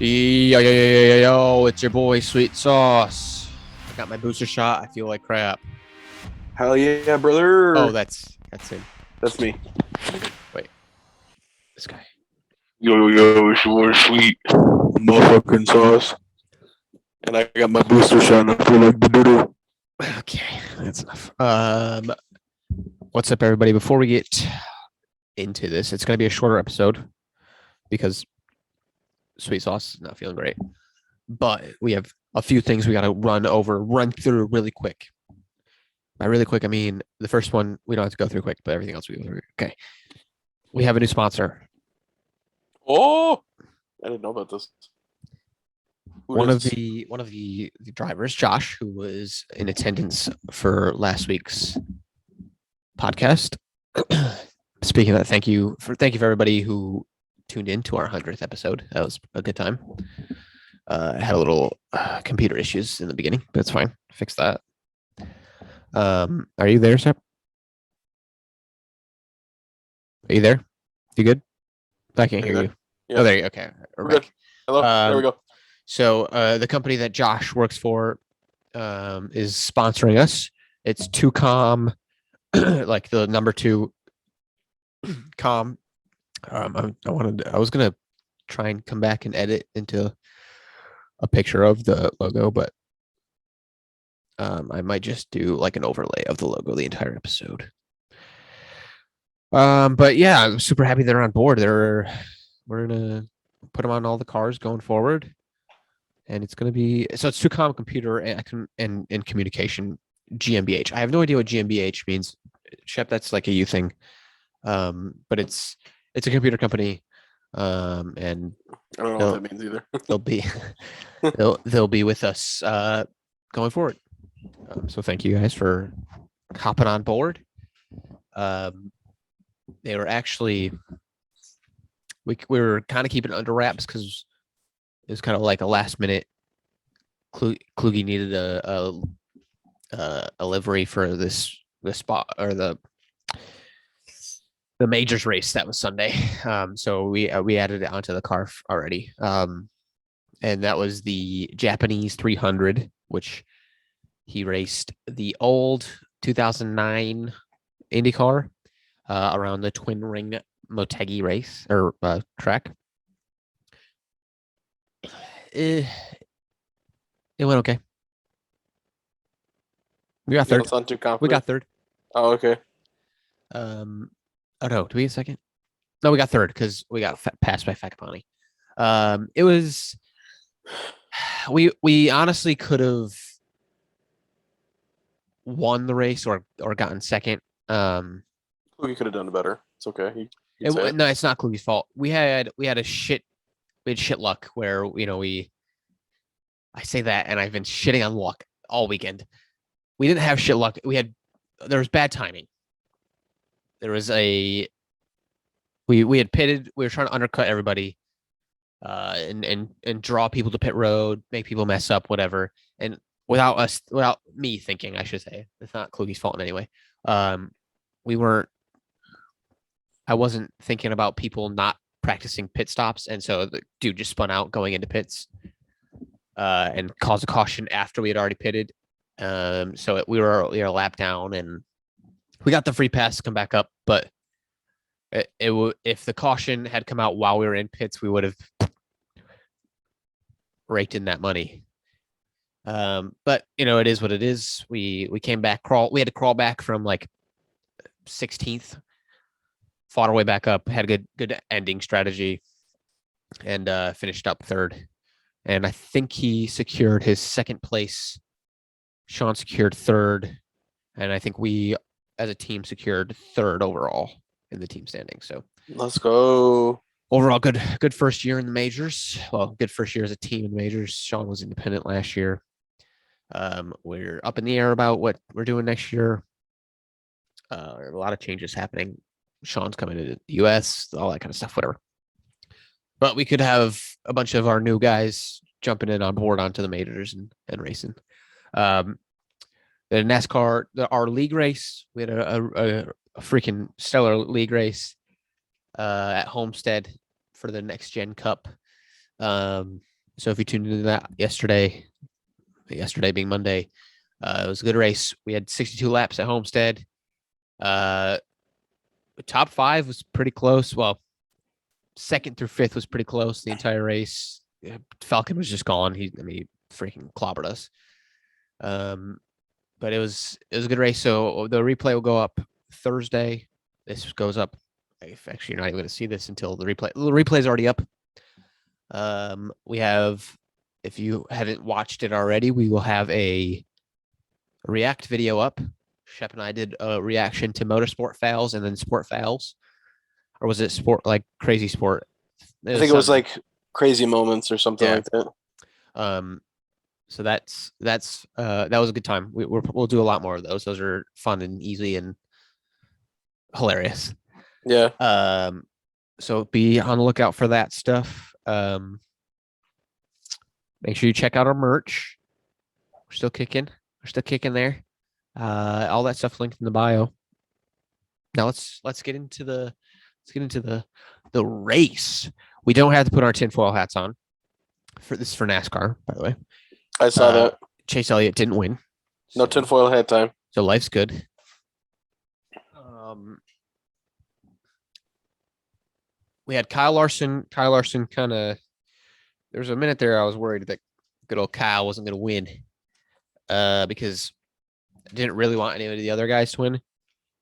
Yo, it's your boy Sweet Sauce. I got my booster shot. I feel like crap. Hell yeah, brother. Oh, that's him. That's me. Wait, this guy. Yo, it's your boy Sweet motherfucking Sauce. And I got my booster shot and I feel like the doodle. Okay, that's enough. What's up, everybody? Before we get into this, it's gonna be a shorter episode because Sweet Sauce is not feeling great. But we have a few things we gotta run through really quick. By really quick, I mean the first one we don't have to go through quick, but everything else we go through. Okay. We have a new sponsor. Oh, I didn't know about this. One of the drivers, Josh, who was in attendance for last week's podcast. Speaking of that, thank you for everybody who tuned in to our 100th episode. That was a good time. I had a little computer issues in the beginning, but it's fine. Fix that. Are you there, Sep? Are you there? You good? I can't hear you. Yeah. Oh, there you go. Okay. We're good. Hello. There we go. So the company that Josh works for is sponsoring us. It's 2Com, like the number 2 com. I was gonna try and come back and edit into a picture of the logo, but I might just do like an overlay of the logo the entire episode. But yeah, I'm super happy they're on board. We're gonna put them on all the cars going forward, and it's gonna be it's 2Com computer and communication GmbH. I have no idea what GmbH means. Shep, that's like a you thing. But it's a computer company. And I don't know what that means either. they'll be with us going forward. So thank you guys for hopping on board. They were actually we were kind of keeping it under wraps because it was kind of like a last minute. Kluge needed a livery for this spot or the majors race that was Sunday. So we added it onto the car already. And that was the Japanese 300, which he raced the old 2009 IndyCar around the Twin Ring Motegi race or track. It went okay. We got third. We got third. Oh, okay. Oh no, do we get second? No, we got third because we got passed by Fakapani. It was we honestly could have won the race or gotten second. We could have done better. It's okay. No, it's not Kluge's fault. We had shit luck where I say that and I've been shitting on luck all weekend. We didn't have shit luck. There was bad timing. There was we had pitted. We were trying to undercut everybody, and draw people to pit road, make people mess up, whatever. And without me thinking, I should say, it's not Kluge's fault in any way. I wasn't thinking about people not practicing pit stops, and so the dude just spun out going into pits, and caused a caution after we had already pitted. So we were a lap down and we got the free pass to come back up, but if the caution had come out while we were in pits, we would have raked in that money. But it is what it is. We came back, we had to crawl back from like 16th, fought our way back up, had a good ending strategy, and finished up third. And I think he secured his second place. Sean secured third, and I think we as a team secured third overall in the team standing. So let's go. Overall, good first year in the majors. Well, good first year as a team in the majors. Sean was independent last year. We're up in the air about what we're doing next year. A lot of changes happening. Sean's coming to the U.S., all that kind of stuff, whatever. But we could have a bunch of our new guys jumping in on board onto the majors and racing. The NASCAR, our league race, we had a freaking stellar league race at Homestead for the Next Gen Cup. So if you tuned into that yesterday being Monday, it was a good race. We had 62 laps at Homestead. The top 5 was pretty close. Well, 2nd through 5th was pretty close the entire race. Falcon was just gone. He freaking clobbered us. But it was a good race. So the replay will go up Thursday. This goes up. If actually you're not even going to see this until the replay. The replay is already up. We have, if you haven't watched it already, we will have a React video up. Shep and I did a reaction to motorsport fails and then sport fails. Or was it sport, like crazy sport? I think it was like crazy moments or something Yeah. like that. So that was a good time. We'll do a lot more of those. Those are fun and easy and hilarious. Yeah. So be on the lookout for that stuff. Make sure you check out our merch. We're still kicking there. All that stuff linked in the bio. Now let's get into the race. We don't have to put our tinfoil hats on for NASCAR, by the way. I saw that. Chase Elliott didn't win. No tinfoil hat time. So life's good. We had Kyle Larson. Kyle Larson kind of. There was a minute there I was worried that good old Kyle wasn't going to win, because I didn't really want any of the other guys to win.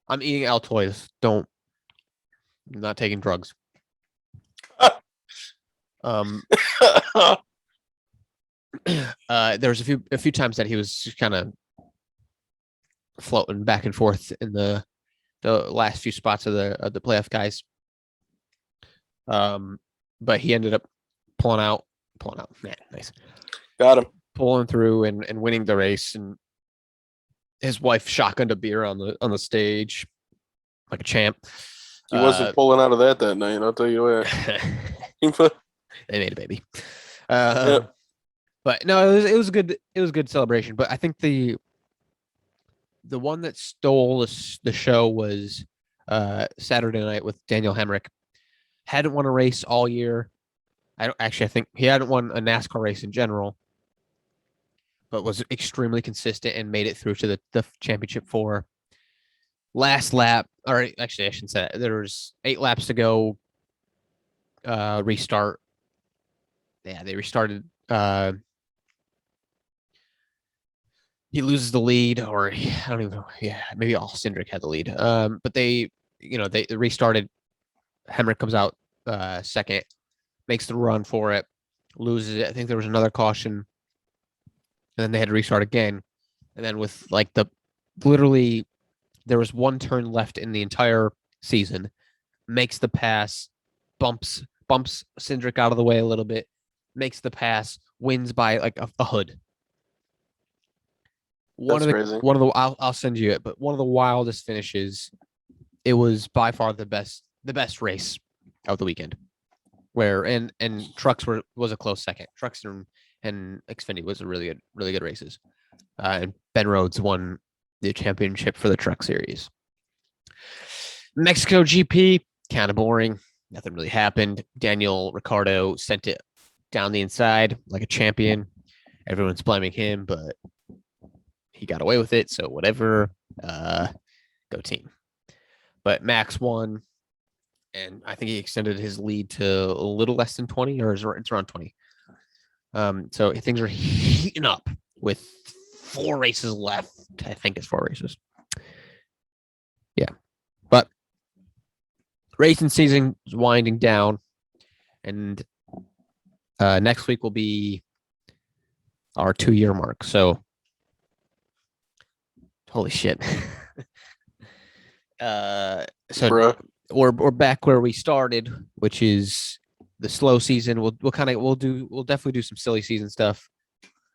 I'm eating Altoids. I'm not taking drugs. There was a few times that he was kind of floating back and forth in the last few spots of the playoff guys. But he ended up pulling out. Man, nice. Got him. Pulling through and winning the race, and his wife shotgunned a beer on the stage like a champ. He wasn't pulling out of that night, I'll tell you what. They made a baby. But no, it was a good celebration. But I think the one that stole the show was Saturday night with Daniel Hemrick. Hadn't won a race all year. I think he hadn't won a NASCAR race in general, but was extremely consistent and made it through to the championship for last lap. Or actually, I shouldn't say that. There was 8 laps to go. Restart. Yeah, they restarted. He loses the lead, or I don't even know. Yeah, maybe Cindric had the lead. But they restarted. Hemrick comes out second, makes the run for it, loses it. I think there was another caution, and then they had to restart again. And then with literally, there was one turn left in the entire season, makes the pass, bumps Cindric out of the way a little bit, makes the pass, wins by like a hood. Crazy. I'll send you it, but one of the wildest finishes. It was by far the best race of the weekend. Where and Trucks was a close second. Trucks and Xfinity was a really good races. And Ben Rhodes won the championship for the Truck Series. Mexico GP, kind of boring. Nothing really happened. Daniel Ricciardo sent it down the inside like a champion. Everyone's blaming him, but he got away with it. So whatever, go team. But Max won, and I think he extended his lead to a little less than 20, or it's around 20. So things are heating up with 4 races left. I think it's 4 races. Yeah, but racing season is winding down, and next week will be our 2-year mark. So, holy shit. So we're back where we started, which is the slow season. We'll definitely do some silly season stuff.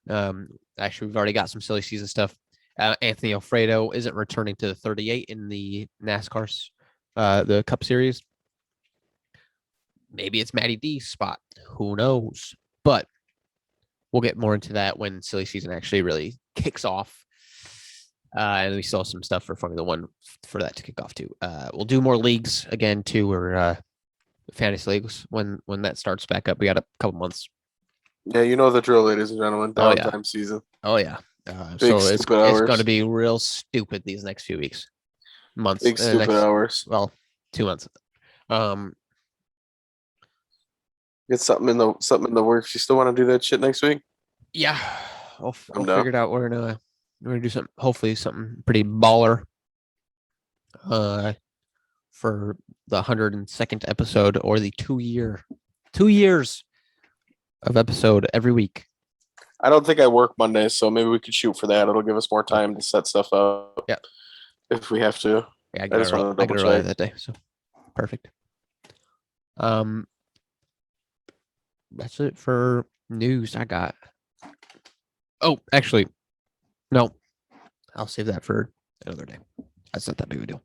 Actually, we've already got some silly season stuff. Anthony Alfredo isn't returning to the 38 in the NASCAR's the Cup Series. Maybe it's Matty D's spot. Who knows? But we'll get more into that when silly season actually really kicks off. And we still have some stuff for Formula One for that to kick off too. We'll do more leagues again too, or fantasy leagues when that starts back up. We got a couple months. Yeah, you know the drill, ladies and gentlemen. Oh, yeah. Downtime season. Oh yeah. Big So it's stupid going hours. to be real stupid these next few weeks, months, Big stupid next hours. 2 months. Get something in the works. You still want to do that shit next week? Yeah, I'll I'm down. figure it out. We're gonna do something. Hopefully, something pretty baller. For the 102nd episode or the 2 years of episode every week. I don't think I work Mondays, so maybe we could shoot for that. It'll give us more time to set stuff up. Yeah. If we have to. Yeah, I just wanted to get double early check. that day, so perfect. That's it for news I got. Oh, actually, no, I'll save that for another day. That's not that big of a deal.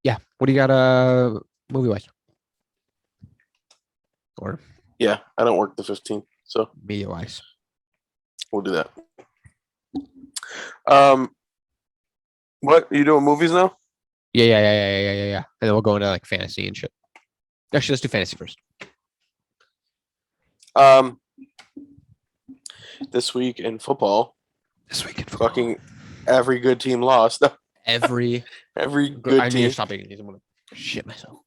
Yeah. What do you got? Movie wise, or Yeah, I don't work the 15th, so media wise? we'll do that. What are you doing? Movies now? Yeah. And then we'll go into like fantasy and shit. Actually, let's do fantasy first. This week in football, Fucking every good team lost. every good I need to team. stop eating these. I'm gonna shit myself.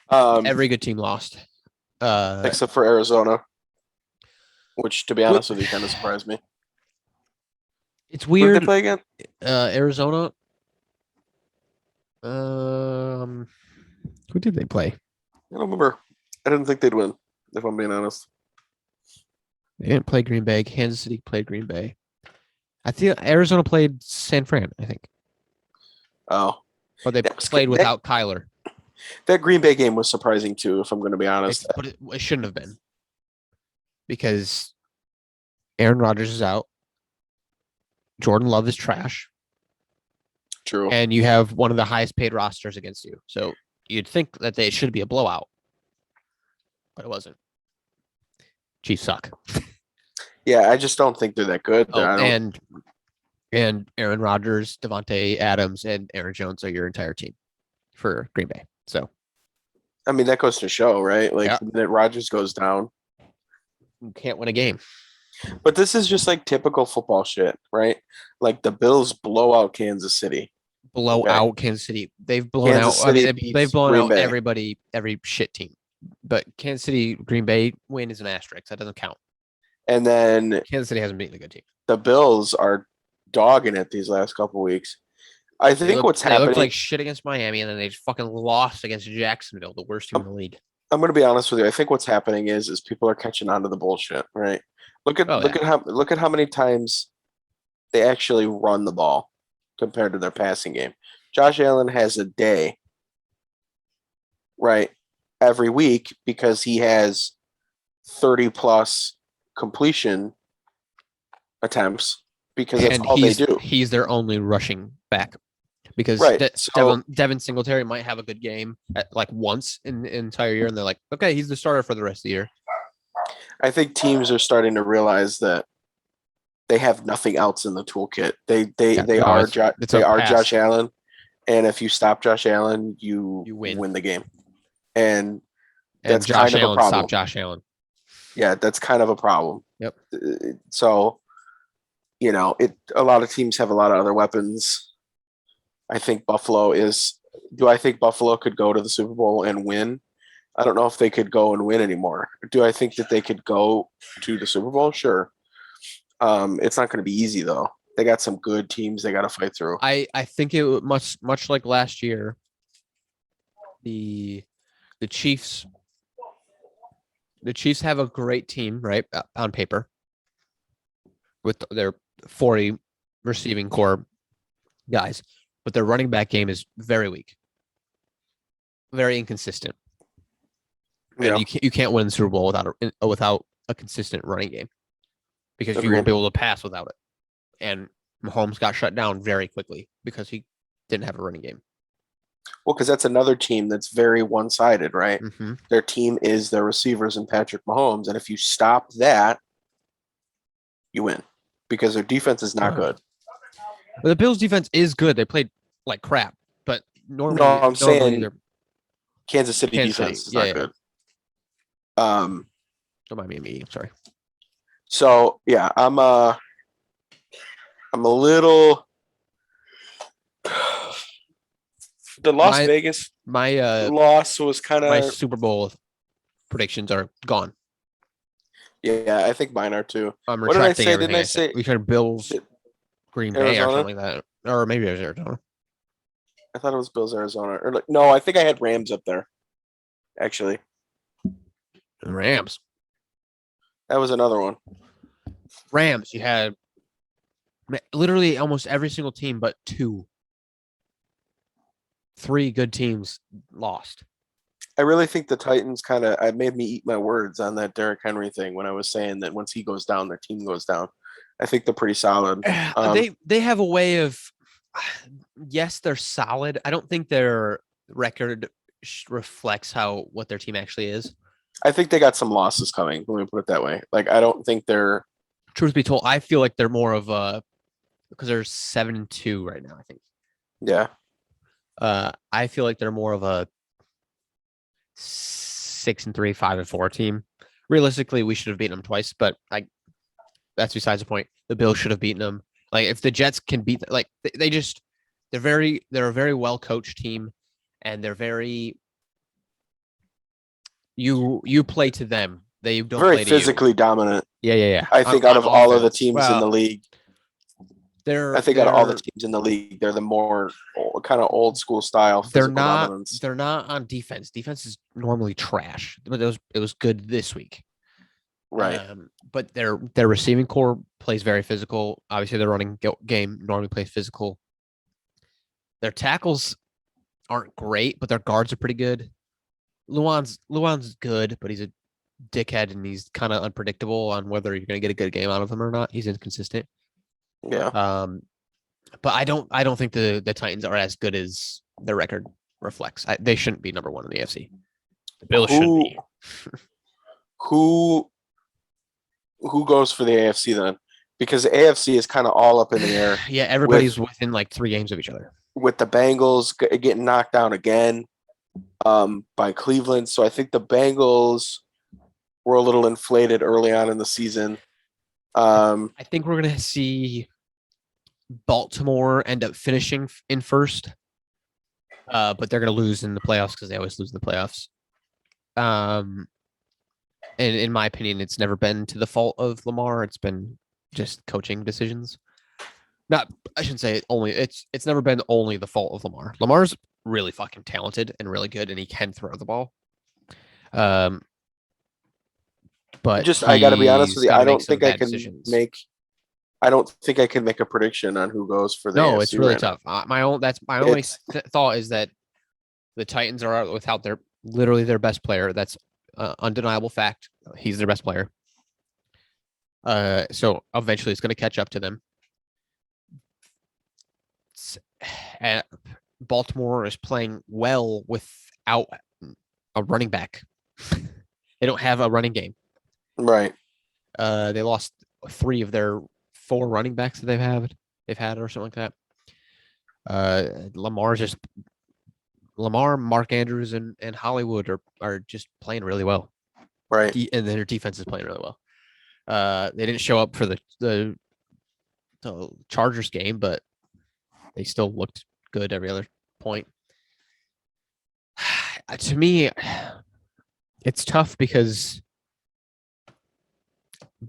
Um, Every good team lost. except for Arizona, which, to be honest with you, kind of surprised me. It's Who did weird. they play again? Arizona. Who did they play? I don't remember. I didn't think they'd win, if I'm being honest. They didn't play Green Bay. Kansas City played Green Bay. I think Arizona played San Fran, I think. Oh. But they played without Kyler. That Green Bay game was surprising too, if I'm going to be honest. But it shouldn't have been. Because Aaron Rodgers is out. Jordan Love is trash. True. And you have one of the highest paid rosters against you. So you'd think that they should be a blowout. But it wasn't. Chiefs suck. Yeah, I just don't think they're that good. And Aaron Rodgers, Devontae Adams, and Aaron Jones are your entire team for Green Bay. So I mean, that goes to show, right? Like, Yeah. the minute Rodgers goes down. you can't win a game. But this is just like typical football shit, right? Like the Bills blow out Kansas City. Blow Okay. out Kansas City. They've blown Kansas out. I City mean, beats they've blown Green out Bay. everybody, every shit team. But Kansas City, Green Bay win is an asterisk. That doesn't count. And then Kansas City hasn't beaten a good team. the Bills are dogging it these last couple weeks. I think They what's looked happening. like shit against Miami, and then they just fucking lost against Jacksonville, the worst team in the league. I'm going to be honest with you. I think what's happening is people are catching on to the bullshit, right? Look at how many times they actually run the ball compared to their passing game. Josh Allen has a day, right, every week because he has 30 plus completion attempts because that's all they do. He's their only rushing back because Right, Devin Singletary might have a good game at like once in the entire year, and they're like, okay, he's the starter for the rest of the year. I think teams are starting to realize that they have nothing else in the toolkit. They are Josh Allen, and if you stop Josh Allen, you win the game. And that's Josh kind of Allen a problem. Stop Josh Allen. Yeah, that's kind of a problem. Yep. So, a lot of teams have a lot of other weapons. I think Buffalo is. Do I think Buffalo could go to the Super Bowl and win? I don't know if they could go and win anymore. Do I think that they could go to the Super Bowl? Sure. It's not going to be easy though. They got some good teams they got to fight through. I think it much like last year. The Chiefs have a great team, right, on paper, with their 40 receiving core guys, but their running back game is very weak, very inconsistent. Yeah. And you can't win the Super Bowl without a consistent running game because you won't be able to pass without it. And Mahomes got shut down very quickly because he didn't have a running game. Well, because that's another team that's very one-sided, right? Mm-hmm. Their team is their receivers and Patrick Mahomes, and if you stop that, you win because their defense is not good. But the Bills' defense is good. They played like crap, but normally, I'm saying Kansas City Kansas defense City, is yeah, not good. Don't mind me. I'm sorry. So yeah, I'm a little. The Las Vegas My loss was kind my of. Super Bowl predictions are gone. Yeah, I think mine are too. I'm What did I retracting say? everything Didn't I I said. say We said Bills, Green Bay, or Arizona? something like that, or maybe it was Arizona. I thought it was Bills, Arizona, or like, no, I think I had Rams up there. Actually, Rams. that was another one. Rams. You had literally almost every single team but three good teams lost. I really think the Titans kind of. I made me eat my words on that Derrick Henry thing when I was saying that once he goes down, their team goes down. I think they're pretty solid. They have a way of. Yes, they're solid. I don't think their record reflects what their team actually is. I think they got some losses coming. Let me put it that way. Like I don't think they're. Truth be told, I feel like they're more of a because they're 7-2 right now. I think. Yeah. I feel like they're more of a 6-3, 5-4 team. Realistically, we should have beaten them twice, but that's besides the point. The Bills should have beaten them. Like if the Jets can beat, like they're a very well coached team, and they're very you play to them. They don't Very play to physically dominant. Yeah. I think out of all of the teams in the league, they're I think out of all the teams in the league, they're the more kind of old school style physical dominance. They're not on defense. Defense is normally trash, but it was good this week. Right. But their receiving core plays very physical. Obviously, their running game normally plays physical. Their tackles aren't great, but their guards are pretty good. Luan's good, but he's a dickhead and he's kind of unpredictable on whether you're going to get a good game out of him or not. He's inconsistent. Yeah. But I don't think the Titans are as good as their record reflects. They shouldn't be number one in the AFC. The Bills should be. Who goes for the AFC then? Because the AFC is kind of all up in the air. Yeah, everybody's within like 3 games of each other. With the Bengals getting knocked down again by Cleveland. So I think the Bengals were a little inflated early on in the season. I think we're going to see Baltimore end up finishing in first, but they're going to lose in the playoffs because they always lose in the playoffs. And in my opinion, it's never been to the fault of Lamar. It's been just coaching decisions. I shouldn't say only. It's never been only the fault of Lamar. Lamar's really fucking talented and really good, and he can throw the ball. But I got to be honest with you. I don't think I can make a prediction on who goes for the AFC. No, it's really tough. My only thought is that the Titans are out without literally their best player. That's undeniable fact. He's their best player. So eventually it's going to catch up to them. Baltimore is playing well without a running back. They don't have a running game. Right. They lost 3 of their 4 running backs that they've had or something like that. Lamar, Mark Andrews, and Hollywood are just playing really well. Right. And their defense is playing really well. They didn't show up for the Chargers game, but they still looked good every other point. To me, it's tough because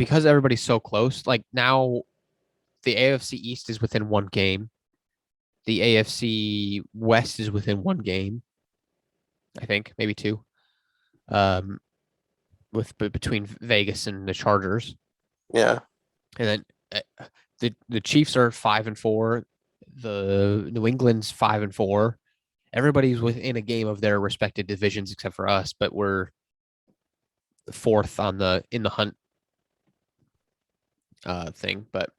everybody's so close. Like now, the AFC East is within 1 game. The AFC West is within 1 game. I think maybe 2. Between Vegas and the Chargers. Yeah. And then the Chiefs are 5-4. The New England's 5-4. Everybody's within a game of their respective divisions except for us, but we're 4th in the hunt thing. But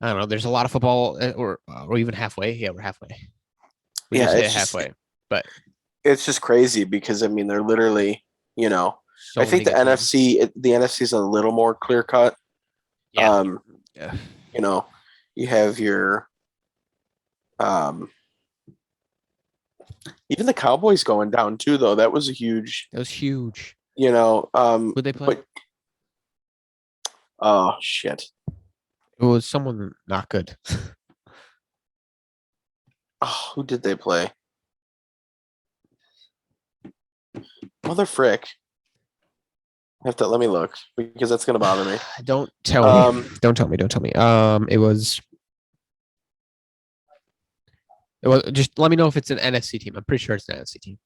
I don't know. There's a lot of football, or even halfway. Yeah, we're halfway. We just hit halfway, but it's just crazy because I mean they're literally, I think the NFC is a little more clear cut. Yeah. You have your Even the Cowboys going down too, though. That was a huge, That was huge. Who'd they play? Oh shit. It was someone not good. Oh, who did they play? Mother frick. Let me look because that's gonna bother me. Don't tell me. Don't tell me. Don't tell me. It was just let me know if it's an NFC team. I'm pretty sure it's an NFC team.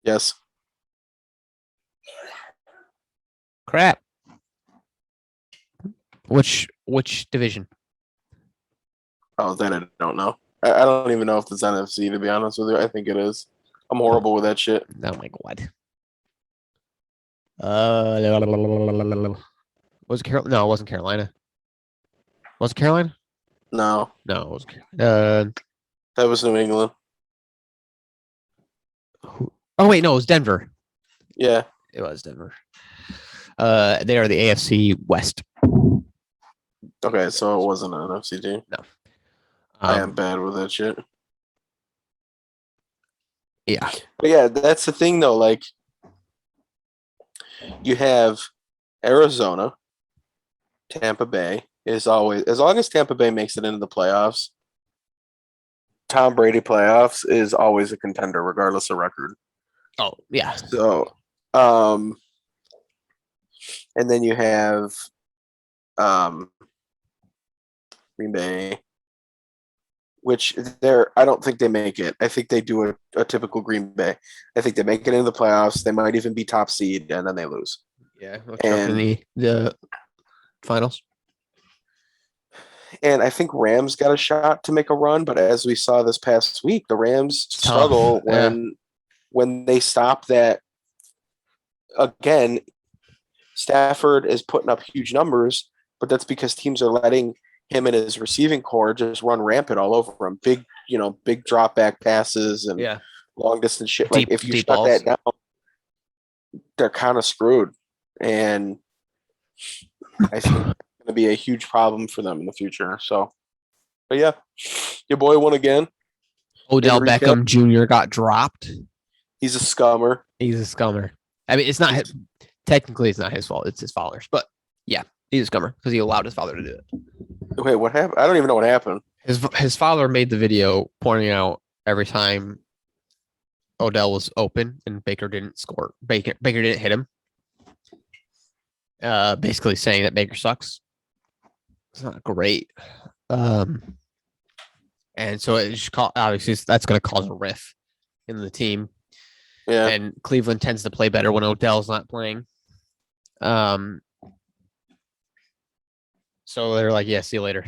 Yes. Crap. Which division? Oh, then I don't know. I don't even know if it's NFC, to be honest with you. I think it is. I'm horrible with that shit. Oh my god. Was it Carolina? No, it wasn't Carolina. Was it Carolina? No, No, it wasn't Carolina. that was New England. Oh wait, no, it was Denver. Yeah. It was Denver. They are the AFC West. Okay, so it wasn't an NFC team. No. I am bad with that shit. Yeah. But yeah, that's the thing though. Like, you have Arizona, Tampa Bay is always, as long as Tampa Bay makes it into the playoffs, Tom Brady playoffs is always a contender, regardless of record. Oh, yeah. So, and then you have Green Bay, which I don't think they make it. I think they do a typical Green Bay. I think they make it into the playoffs. They might even be top seed, and then they lose. Yeah. In the finals. And I think Rams got a shot to make a run, but as we saw this past week, the Rams struggle when they stop that. Again, Stafford is putting up huge numbers, but that's because teams are letting him and his receiving core just run rampant all over him. Big drop back passes and long distance shit. Like, if you shut that down, they're kind of screwed. And I think it's going to be a huge problem for them in the future. So, but yeah, your boy won again. Odell Beckham Jr. got dropped. He's a scummer. He's a scummer. I mean, technically it's not his fault. It's his father's. But yeah, he's a scummer because he allowed his father to do it. Wait, what happened? I don't even know what happened. His father made the video pointing out every time Odell was open and Baker didn't score. Baker didn't hit him. Basically saying that Baker sucks. It's not great. And so it just obviously that's going to cause a rift in the team. Yeah. And Cleveland tends to play better when Odell's not playing. So they're like, yeah, see you later.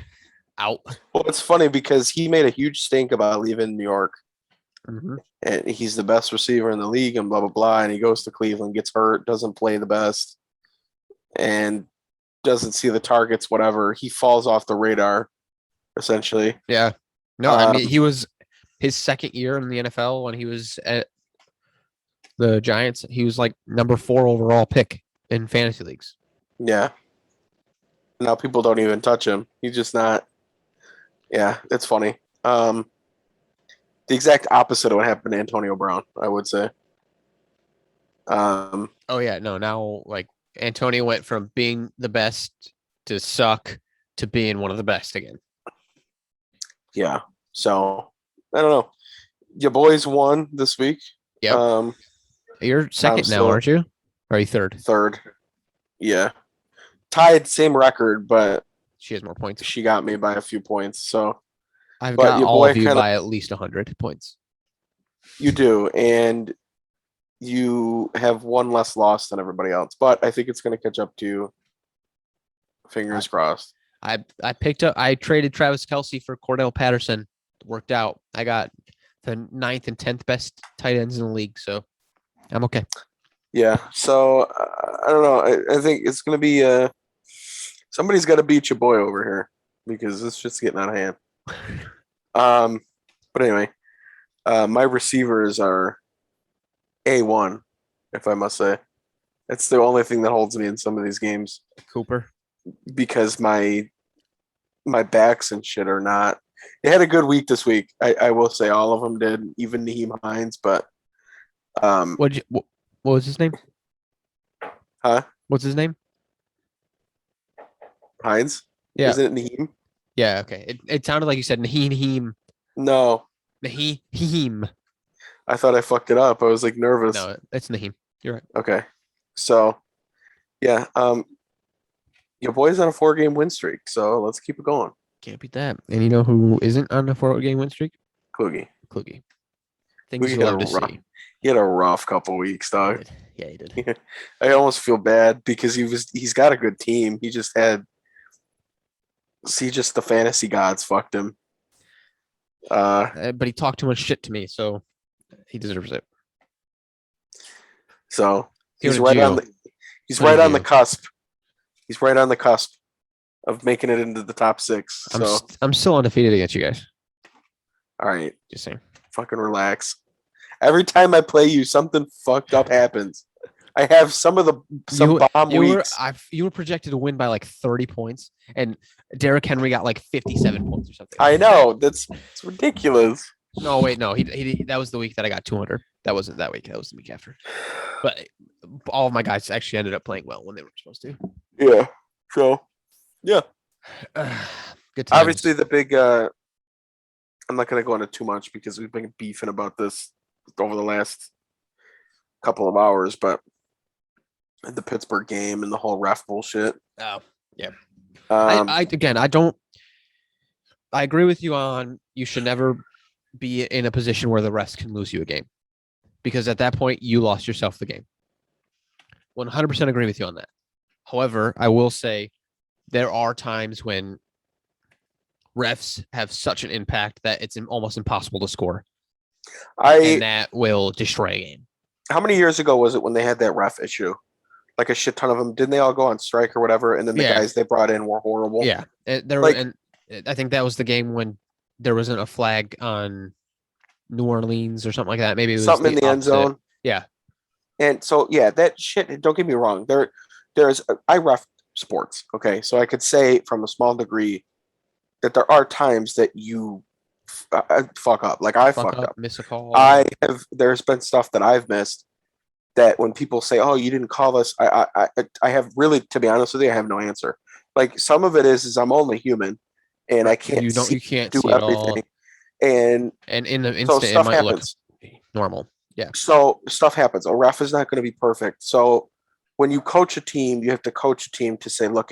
Out. Well, it's funny because he made a huge stink about leaving New York. Mm-hmm. And he's the best receiver in the league and blah, blah, blah. And he goes to Cleveland, gets hurt, doesn't play the best, and doesn't see the targets, whatever. He falls off the radar, essentially. Yeah. No, I mean, he was his second year in the NFL when he was at the Giants. He was like number 4 overall pick in fantasy leagues. Yeah. Now people don't even touch him. He's just not. Yeah, it's funny. The exact opposite of what happened to Antonio Brown, I would say. Oh yeah, no. Now like Antonio went from being the best to suck to being one of the best again. Yeah. So I don't know. Your boys won this week. Yeah. You're second now, aren't you? Or are you third? Third. Yeah. Tied, same record, but she has more points. She got me by a few points. So I've got all of you by at least 100 points. You do, and you have one less loss than everybody else. But I think it's going to catch up to you. Fingers crossed. I traded Travis Kelce for Cordell Patterson. It worked out. I got the 9th and 10th best tight ends in the league, so I'm okay. Yeah. So I don't know. I think it's going to be somebody's got to beat your boy over here because it's just getting out of hand. But anyway, my receivers are A1, if I must say. It's the only thing that holds me in some of these games. Cooper. Because my backs and shit are not they had a good week this week. I will say all of them did, even Naheem Hines. But What was his name? Huh? What's his name? Hines? Yeah. Isn't it Naheem? Yeah. Okay. It sounded like you said Naheem. No. Naheem. I thought I fucked it up. I was like nervous. No, it's Naheem. You're right. Okay. So, yeah. Your boy's on a 4-game win streak, so let's keep it going. Can't beat that. And you know who isn't on a 4-game win streak? Kluge. Things you love to see. He had a rough couple weeks, dog. Yeah, he did. I almost feel bad because he's got a good team. He just the fantasy gods fucked him. But he talked too much shit to me, so he deserves it. So he's Go to right jail. on the he's Go to right on the jail. cusp. He's right on the cusp of making it into the top 6. So I'm still undefeated against you guys. all right, Just saying. fucking relax. Every time I play you, something fucked up happens. I have some bomb weeks. You were projected to win by like 30 points, and Derrick Henry got like 57 points or something. I know it's ridiculous. No, wait, no. He that was the week that I got 200. That wasn't that week. That was the week after. But all of my guys actually ended up playing well when they were supposed to. Yeah. So, yeah. Good times. Obviously, the big. I'm not going to go into too much because we've been beefing about this over the last couple of hours, but the Pittsburgh game and the whole ref bullshit. Oh, yeah. I I agree with you on you should never be in a position where the refs can lose you a game, because at that point you lost yourself the game. 100% agree with you on that. However, I will say there are times when refs have such an impact that it's almost impossible to score, and that will destroy a game. How many years ago was it when they had that ref issue? Like a shit ton of them. Didn't they all go on strike or whatever? And then the guys they brought in were horrible. Yeah, and I think that was the game when there wasn't a flag on New Orleans or something like that. Maybe it was something in the end zone. Yeah. And so, yeah, that shit, don't get me wrong. I ref sports, okay? So I could say from a small degree that there are times that you fuck up. Like I fucked up. Miss a call. There's been stuff that I've missed that when people say, oh, you didn't call us, I have really, to be honest with you, I have no answer. Like some of it is I'm only human and I can't you can't do see everything. And in the instant, so stuff it might happens. look normal. Yeah. So stuff happens. A ref is not going to be perfect. So when you coach a team, you have to coach a team to say, look,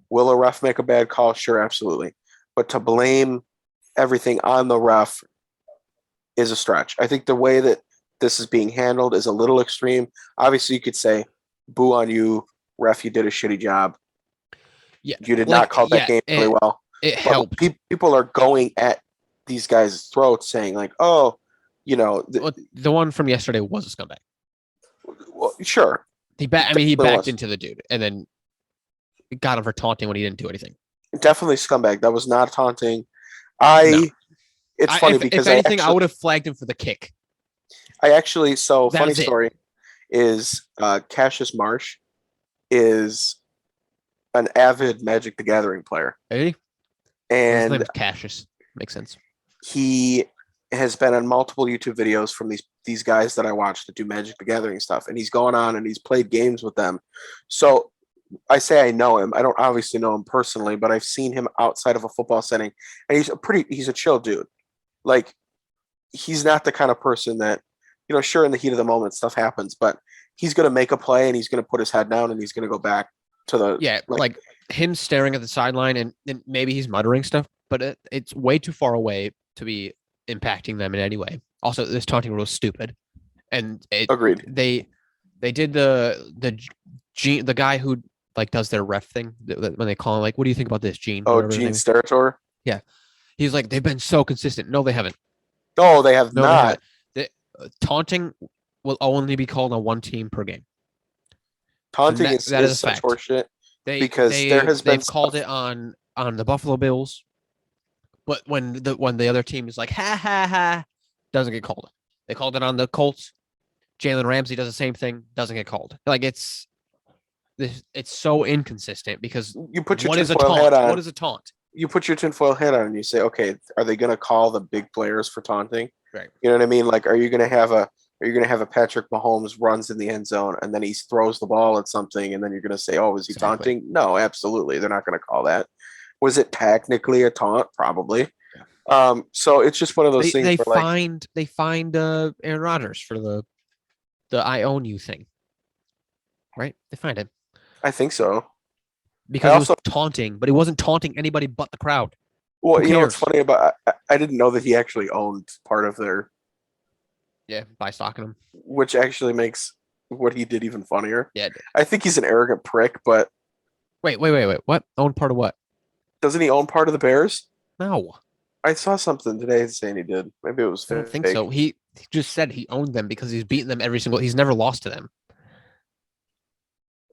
will a ref make a bad call? Sure, absolutely. But to blame everything on the ref is a stretch. I think the way that this is being handled is a little extreme. Obviously, you could say, boo on you, ref, you did a shitty job. Yeah. You did not call that game really well. It helped. People are going at these guys' throats saying like, oh, you know. The one from yesterday was a scumbag. Well, sure. He backed into the dude and then got him for taunting when he didn't do anything. Definitely scumbag. That was not taunting. It's funny because if anything, I would have flagged him for the kick. Funny story is Cassius Marsh is an avid Magic the Gathering player. Hey? And his name's Cassius. Makes sense. He has been on multiple YouTube videos from these guys that I watch that do Magic the Gathering stuff. And he's gone on and he's played games with them. So I say I know him. I don't obviously know him personally, but I've seen him outside of a football setting. And he's a chill dude. Like, he's not the kind of person that, you know, sure, in the heat of the moment, stuff happens, but he's going to make a play and he's going to put his head down and he's going to go back to the... Yeah, like him staring at the sideline and maybe he's muttering stuff, but it's way too far away to be impacting them in any way. Also, this taunting rule is stupid. And Agreed. They did the guy who like does their ref thing when they call him, like, what do you think about this, Gene? Oh, Gene Steratore? Yeah. He's like, they've been so consistent. No, they haven't. No, they have not. Taunting will only be called on one team per game. Taunting is such horseshit. They've called it on the Buffalo Bills, but when the other team is like, ha ha ha, doesn't get called. They called it on the Colts. Jalen Ramsey does the same thing, doesn't get called. Like it's so inconsistent because you put your what is a taunt? What is a taunt? you put your tinfoil hat on and you say, okay, are they going to call the big players for taunting? Right. You know what I mean? Like, are you going to have a Patrick Mahomes runs in the end zone and then he throws the ball at something and then you're going to say, oh, is he Exactly. taunting? No, absolutely. They're not going to call that. Was it technically a taunt? Probably. So it's just one of those things They where find Aaron Rodgers for the I own you thing. Right? They find him I think so. because I he was also, taunting, but he wasn't taunting anybody but the crowd. well, Who you know what's cares? funny about I didn't know that he actually owned part of their, Yeah, by stalking him. which actually makes what he did even funnier. Yeah. I think he's an arrogant prick, but Wait. What? Own part of what? doesn't he own part of the Bears? No, I saw something today saying he did. Maybe it was I fake. don't think so. He just said he owned them because he's beaten them every single. He's never lost to them.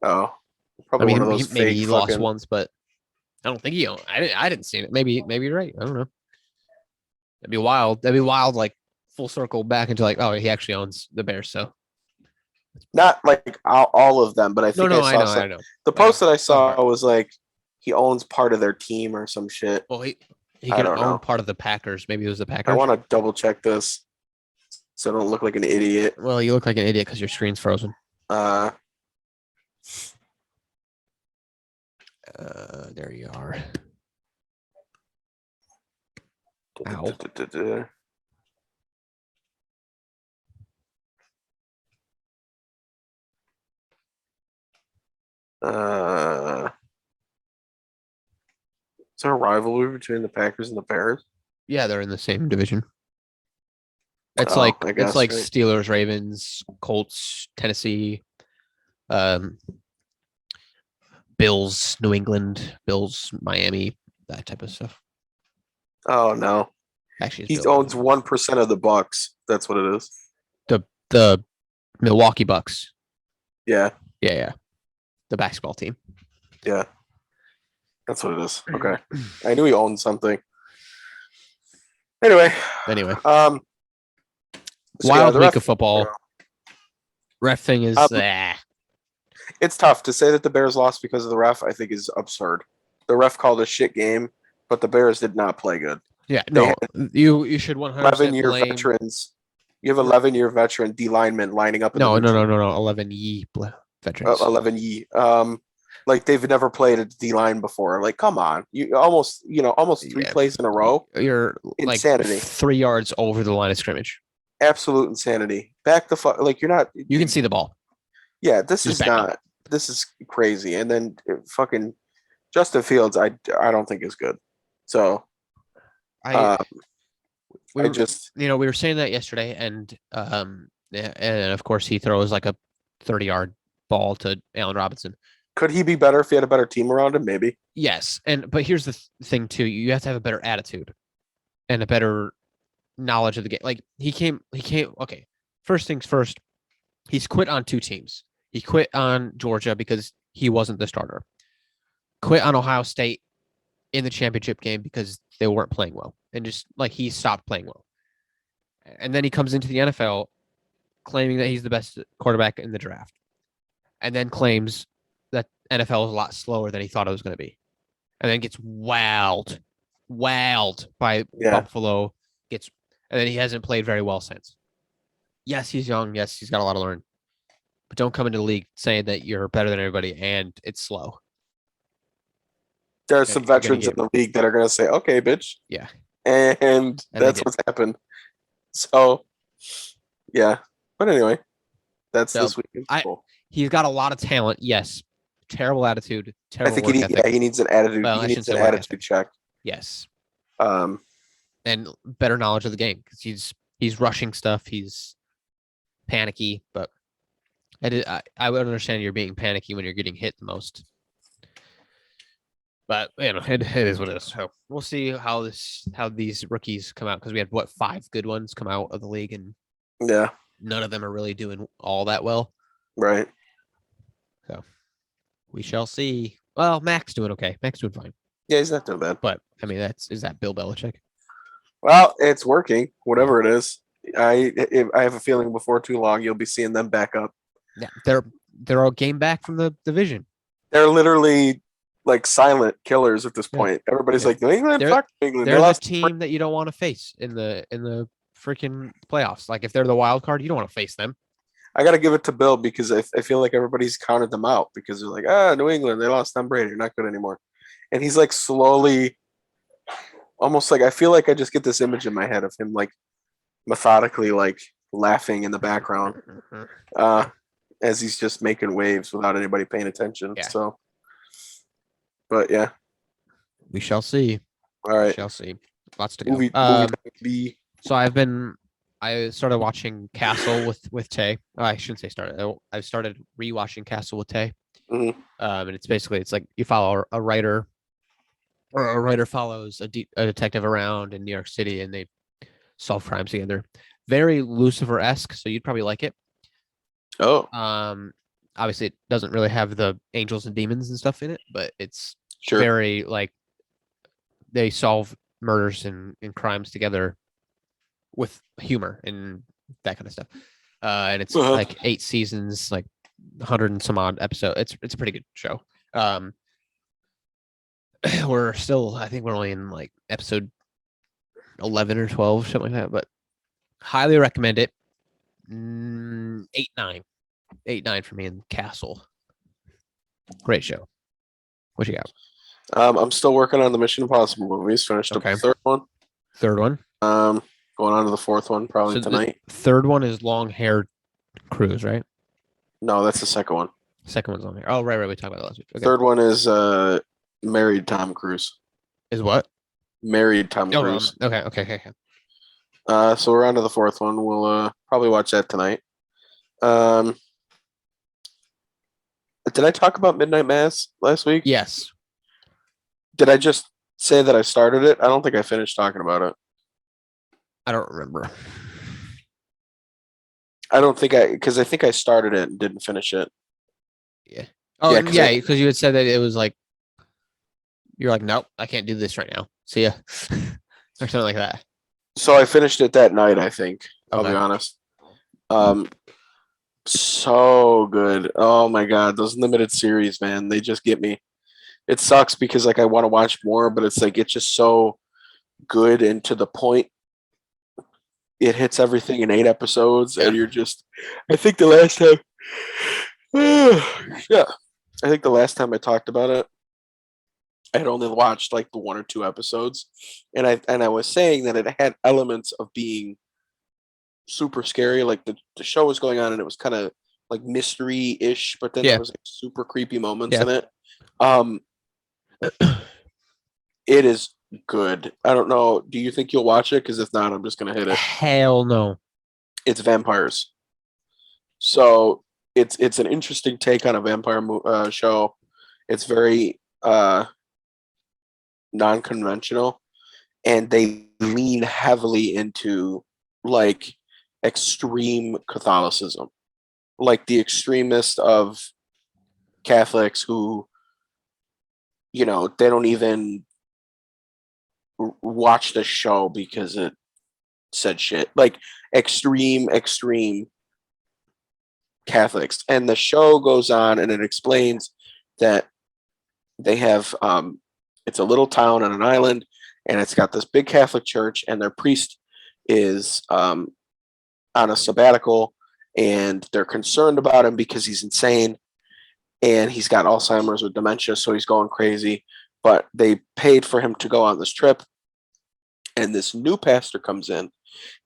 Oh, I probably one of mean, those maybe fake he lost fucking. once, but I don't think he owned. I didn't see it. Maybe you're right. I don't know. That'd be wild. That'd be wild. Like full circle back into like, oh, he actually owns the Bears. So Not like all of them, but I think no, I saw I know. the post that I That saw part. was like he owns part of their team or some shit. Well, he I can don't own know. part of the Packers. Maybe it was the I Packers. want to double check this so I don't look like an idiot. Well, you look like an idiot because your screen's frozen. There you are. Ow. Is there a rivalry between the Packers and the Bears? Yeah, they're in the same division. It's Oh, like I guess, it's like right. Steelers, Ravens, Colts, Tennessee, Bills, New England, Bills, Miami, that type of stuff. Oh no, Actually, he it's owns 1% of the Bucks. That's what it is. the Milwaukee Bucks. Yeah, Yeah. The basketball team. yeah, that's what it is. Okay, I knew he owned something. Anyway, wild the week ref, of football. Ref thing is it's tough to say that the Bears lost because of the ref. I think is absurd. The ref called a shit game, but the Bears did not play good. Yeah, no, you should 100% 11-year blame. veterans. You have 11-year veteran D linemen lining up. In No, the 11 veterans. 11-ye. Like they've never played a D line before. Like, come on, you almost three plays in a row. You're Insanity. like 3 yards over the line of scrimmage. Absolute insanity. Back the fuck. Like you're not. You can see the ball. Yeah, this Just is not. This is crazy. And then fucking Justin Fields, I don't think is good. So we were saying that yesterday, and of course he throws like a 30-yard ball to Allen Robinson. Could he be better if he had a better team around him? Maybe. Yes, but here's the thing too: you have to have a better attitude and a better knowledge of the game. Like he came. Okay, first things first. He's quit on 2 teams. He quit on Georgia because he wasn't the starter. Quit on Ohio State in the championship game because they weren't playing well, and just like he stopped playing well. And then he comes into the NFL claiming that he's the best quarterback in the draft, and then claims that NFL is a lot slower than he thought it was going to be, and then gets wowed by Buffalo. And then he hasn't played very well since. Yes, he's young. Yes, he's got a lot to learn, but don't come into the league saying that you're better than everybody and it's slow. There are some veterans in the league that are going to say, "Okay, bitch." Yeah, and that's what's happened. So, yeah. But anyway, that's this week in football. He's got a lot of talent. Yes, terrible attitude. Terrible. I think he needs an attitude. Well, he needs an attitude check. Yes. And better knowledge of the game because he's rushing stuff. He's panicky, but I would understand you're being panicky when you're getting hit the most. But it is what it is. So we'll see how these rookies come out because we had 5 good ones come out of the league, and none of them are really doing all that well. Right. So we shall see. Well, Mac's doing okay. Mac's doing fine. Yeah, he's not doing bad. But I mean, is that Bill Belichick? Well, it's working. Whatever it is, I have a feeling before too long you'll be seeing them back up. Yeah, they're a game back from the division. They're literally like silent killers at this Yeah. point. Everybody's Yeah. like, New England, They're- fuck New England. They They're the lost. team that you don't want to face in the freaking playoffs. Like if they're the wild card, you don't want to face them. I got to give it to Bill because I feel like everybody's counted them out because they're like, New England, they lost Tom Brady. You're not good anymore. And he's like slowly, almost like I feel like I just get this image in my head of him like methodically like laughing in the background as he's just making waves without anybody paying attention. Yeah. So, but yeah, We shall see. all right. Shall see. Lots to go. Movie So I started watching Castle with Tay. Oh, I shouldn't say started. I started rewatching Castle with Tay. Mhm. And it's like you follow a writer, or a writer follows a detective around in New York City, and they solve crimes together. Very Lucifer-esque, so you'd probably like it. Oh, Obviously it doesn't really have the angels and demons and stuff in it, but it's sure. very like they solve murders and crimes together with humor and that kind of stuff. And it's like 8 seasons, like 100 and some odd episode. It's a pretty good show. We're still, I think we're only in like episode 11 or 12, something like that, but highly recommend it. 8-9 for me in Castle. Great show. What you got? I'm still working on the Mission Impossible movies. Finished up the third one. Third one. Going on to the fourth one probably tonight. Third one is long-haired Cruise, right? No, that's the second one. Second one's on here. Oh, right. We talked about that last week. Okay. Third one is married Tom Cruise. Is what? Married Tom Cruise. Okay. So we're on to the fourth one. We'll probably watch that tonight. Did I talk about Midnight Mass last week? Yes. Did I just say that I started it? I don't think I finished talking about it. I don't remember. I don't think because I think I started it and didn't finish it. Yeah. Oh, yeah, because you had said that it was like, you're like, nope, I can't do this right now. See ya. Or something like that. So I finished it that night, I think. I'll Okay. be honest. So good. Oh my God. Those limited series, man, they just get me. It sucks because like I want to watch more, but it's like it's just so good and to the point. It hits everything in 8 episodes, and you're just. I think the last time. Yeah, I think the last time I talked about it, I had only watched like the 1 or 2 episodes, and I was saying that it had elements of being super scary. Like the show was going on, and it was kind of like mystery-ish, but then there was like super creepy moments in it. It is good. I don't know. Do you think you'll watch it? Because if not, I'm just gonna hit it. Hell no. It's vampires. So it's an interesting take on a vampire show. It's very non-conventional, and they lean heavily into like extreme Catholicism, like the extremist of Catholics who, they don't even watch the show because it said shit. Like extreme Catholics. And the show goes on and it explains that they have it's a little town on an island, and it's got this big Catholic church, and their priest is on a sabbatical, and they're concerned about him because he's insane and he's got Alzheimer's with dementia, so he's going crazy. But they paid for him to go on this trip, and this new pastor comes in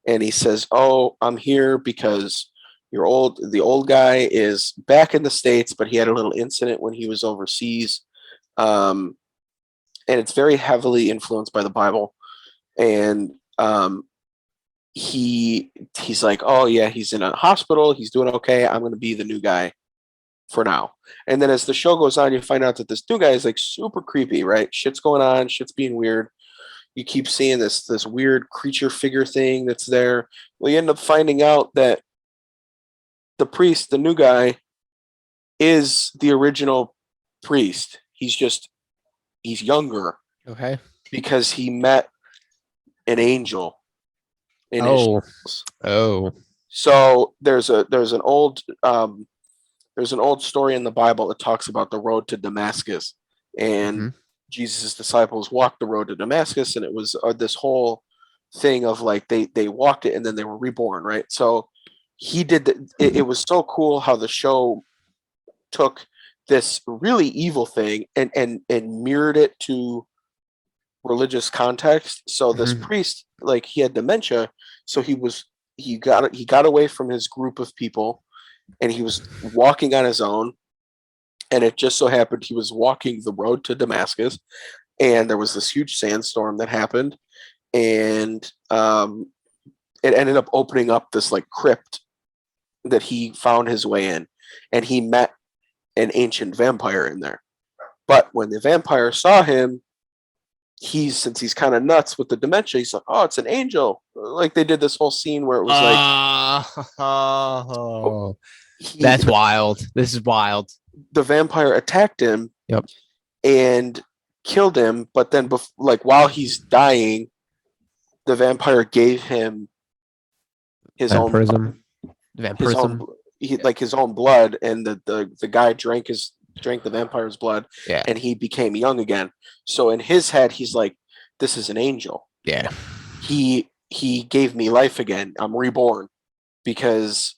and he says, "Oh, I'm here because the old guy is back in the States, but he had a little incident when he was overseas." And it's very heavily influenced by the Bible. And he's like, "Oh yeah, he's in a hospital. He's doing okay. I'm going to be the new guy for now." And then as the show goes on, you find out that this new guy is like super creepy, right? Shit's going on. Shit's being weird. You keep seeing this weird creature figure thing that's there. Well, you end up finding out that the priest, the new guy, is the original priest. He's younger. Okay. Because he met an angel. Oh. So there's an old story in the Bible that talks about the road to Damascus, and Mhm. Jesus' disciples walked the road to Damascus, and it was this whole thing of like they walked it and then they were reborn, right? So he did it was so cool how the show took this really evil thing and mirrored it to religious context. So this Mhm. priest, like he had dementia, so he got away from his group of people, and he was walking on his own. And it just so happened he was walking the road to Damascus, and there was this huge sandstorm that happened, and it ended up opening up this like crypt that he found his way in, and he met an ancient vampire in there. But when the vampire saw him, since he's kind of nuts with the dementia, he's like, "Oh, it's an angel." Like they did this whole scene where it was like Oh, he that's wild. This is wild. the vampire attacked him Yep. and killed him, but then like while he's dying, the vampire gave him his own Vampirism. his own Vampirism. like his own blood, and the guy drank the vampire's blood, Yeah. and he became young again. So in his head, he's like, "This is an angel. Yeah. He gave me life again. I'm reborn because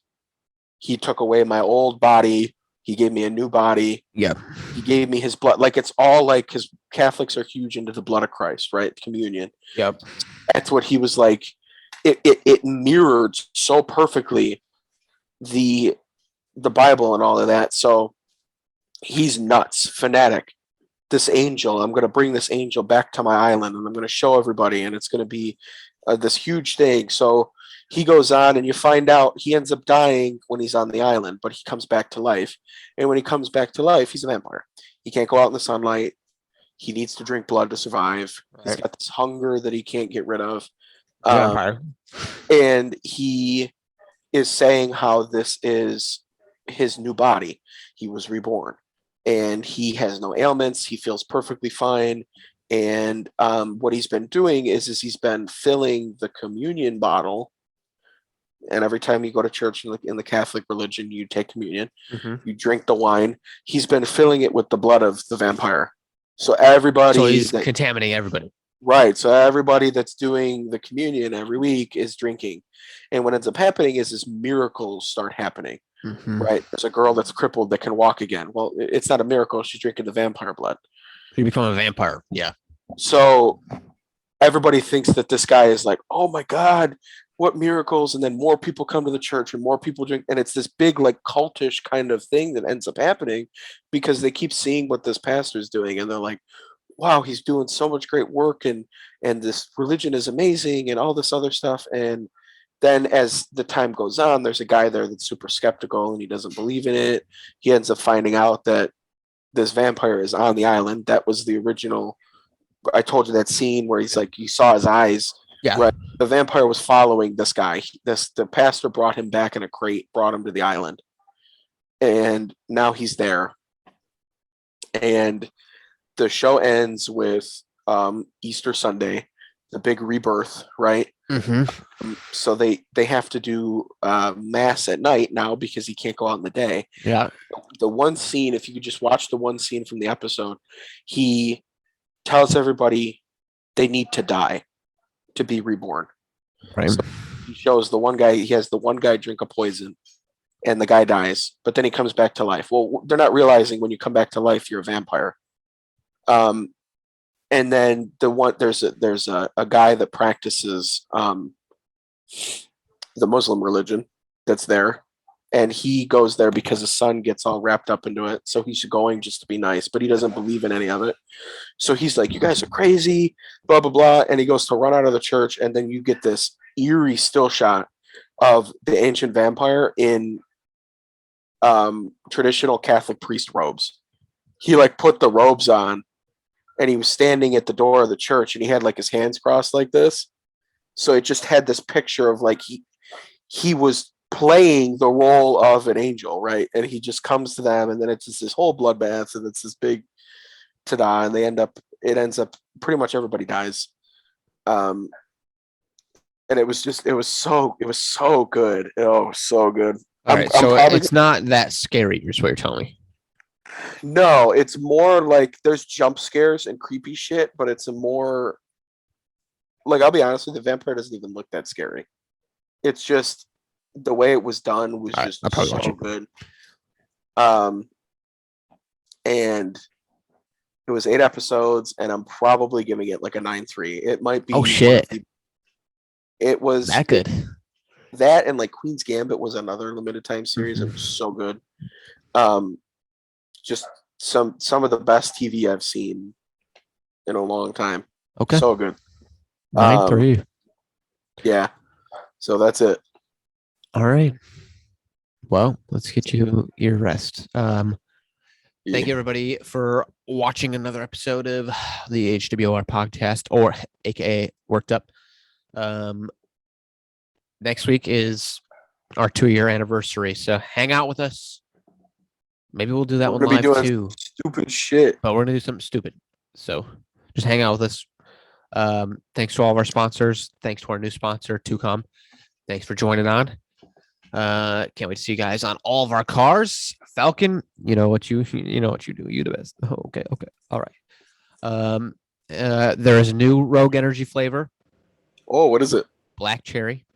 he took away my old body. He gave me a new body. Yep. He gave me his blood." Like it's all like, because Catholics are huge into the blood of Christ, right? Communion. Yep. That's what he was like. It mirrored so perfectly the Bible and all of that. So he's nuts, fanatic. This angel, I'm going to bring this angel back to my island, and I'm going to show everybody, and it's going to be this huge thing. So he goes on, and you find out he ends up dying when he's on the island, but he comes back to life. And when he comes back to life, he's a vampire. He can't go out in the sunlight. He needs to drink blood to survive. He's Right. got this hunger that he can't get rid of. Vampire. And he is saying how this is his new body. He was reborn, and he has no ailments. He feels perfectly fine. And what he's been doing is he's been filling the communion bottle. And every time you go to church in the Catholic religion, you take communion, you drink the wine. He's been filling it with the blood of the vampire. So everybody, So he's contaminating everybody. right. So everybody that's doing the communion every week is drinking. And what ends up happening is miracles start happening. Mhm. Right. There's a girl that's crippled that can walk again. Well, it's not a miracle. She's drinking the vampire blood. You become a vampire. Yeah. So everybody thinks that this guy is like, "Oh my God, what miracles." And then more people come to the church and more people drink. And it's this big, like cultish kind of thing that ends up happening because they keep seeing what this pastor's doing. And they're like, "Wow, he's doing so much great work. And this religion is amazing," and all this other stuff. And then as the time goes on, there's a guy there that's super skeptical and he doesn't believe in it. He ends up finding out that this vampire is on the island. That was the original. I told you that scene where he's like, you saw his eyes. Yeah. Right. The vampire was following this guy. The pastor brought him back in a crate, brought him to the island, and now he's there. And the show ends with Easter Sunday, the big rebirth, right? Mm-hmm. So they have to do mass at night now because he can't go out in the day. Yeah. The one scene, if you could just watch the one scene from the episode, he tells everybody they need to die to be reborn. Right. So he shows the one guy, he has the one guy drink a poison and the guy dies, but then he comes back to life. Well, they're not realizing when you come back to life, you're a vampire. And then there's a guy that practices the Muslim religion that's there, and he goes there because his son gets all wrapped up into it. So he's going just to be nice, but he doesn't believe in any of it. So he's like, "You guys are crazy, blah blah blah," and he goes to run out of the church, and then you get this eerie still shot of the ancient vampire in traditional Catholic priest robes. He like put the robes on, and he was standing at the door of the church, and he had like his hands crossed like this. So it just had this picture of like he was playing the role of an angel, right? And he just comes to them, and then it's just this whole bloodbath, and it's this big ta-da, and it ends up pretty much everybody dies. And it was so good. Oh, so good. All right. So it's not that scary, is what you're telling me. No, it's more like there's jump scares and creepy shit, but it's a more like I'll be honest with you, the vampire doesn't even look that scary. It's just the way it was done was All right, just I'll probably watch so it. good. And it was 8 episodes, and I'm probably giving it like a 9.3. It might be Oh shit, it was that good. that and like Queen's Gambit was another limited time series. It was so good. Just some of the best TV I've seen in a long time. Okay, So good. 9.3. Yeah. So that's it. All right. Well, let's get you your rest. Thank you everybody for watching another episode of the HWR podcast, or AKA Worked Up. Next week is our 2-year anniversary, so hang out with us. Maybe we'll do that We're one gonna be live doing too, stupid shit. but we're gonna do something stupid. So just hang out with us. Thanks to all of our sponsors. Thanks to our new sponsor, Tucom. Thanks for joining on. Can't wait to see you guys on all of our cars. Falcon, you know what you do. You the best. Oh, okay. All right. There is a new Rogue Energy flavor, Oh, what is it? black cherry.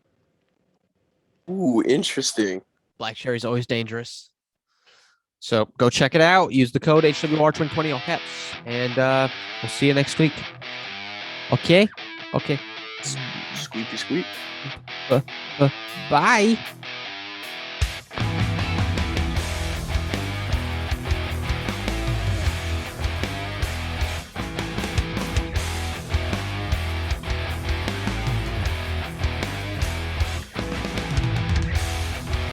Ooh, interesting. Black cherry is always dangerous. So go check it out. Use the code HWR2020 all caps, and we'll see you next week. Okay. Squeaky squeak. Bye.